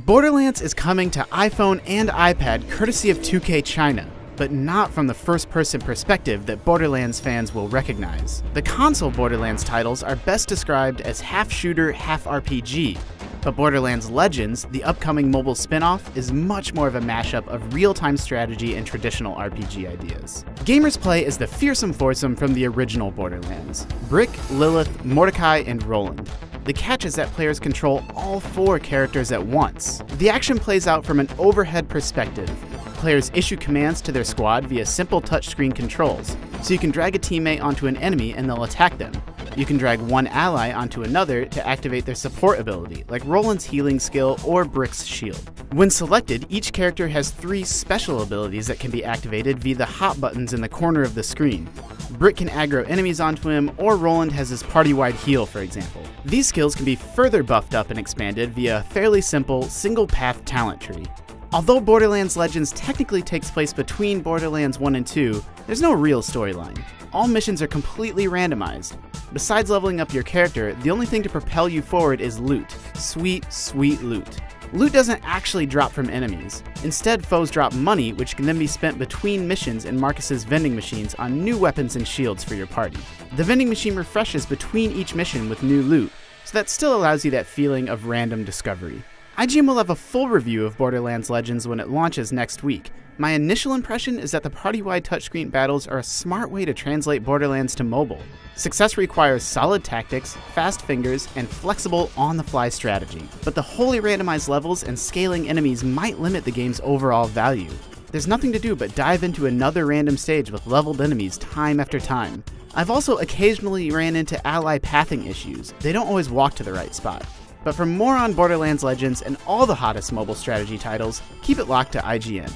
Borderlands is coming to iPhone and iPad courtesy of 2K China, but not from the first-person perspective that Borderlands fans will recognize. The console Borderlands titles are best described as half-shooter, half-RPG, but Borderlands Legends, the upcoming mobile spin-off, is much more of a mashup of real-time strategy and traditional RPG ideas. Gamers play as the fearsome foursome from the original Borderlands: Brick, Lilith, Mordecai, and Roland. The catch is that players control all four characters at once. The action plays out from an overhead perspective. Players issue commands to their squad via simple touchscreen controls, so you can drag a teammate onto an enemy and they'll attack them. You can drag one ally onto another to activate their support ability, like Roland's healing skill or Brick's shield. When selected, each character has 3 special abilities that can be activated via the hot buttons in the corner of the screen. Brick can aggro enemies onto him, or Roland has his party-wide heal, for example. These skills can be further buffed up and expanded via a fairly simple, single-path talent tree. Although Borderlands Legends technically takes place between Borderlands 1 and 2, there's no real storyline. All missions are completely randomized. Besides leveling up your character, the only thing to propel you forward is loot. Sweet, sweet loot. Loot doesn't actually drop from enemies. Instead, foes drop money, which can then be spent between missions in Marcus's vending machines on new weapons and shields for your party. The vending machine refreshes between each mission with new loot, so that still allows you that feeling of random discovery. IGN will have a full review of Borderlands Legends when it launches next week. My initial impression is that the party-wide touchscreen battles are a smart way to translate Borderlands to mobile. Success requires solid tactics, fast fingers, and flexible on-the-fly strategy. But the wholly randomized levels and scaling enemies might limit the game's overall value. There's nothing to do but dive into another random stage with leveled enemies time after time. I've also occasionally ran into ally pathing issues. They don't always walk to the right spot. But for more on Borderlands Legends and all the hottest mobile strategy titles, keep it locked to IGN.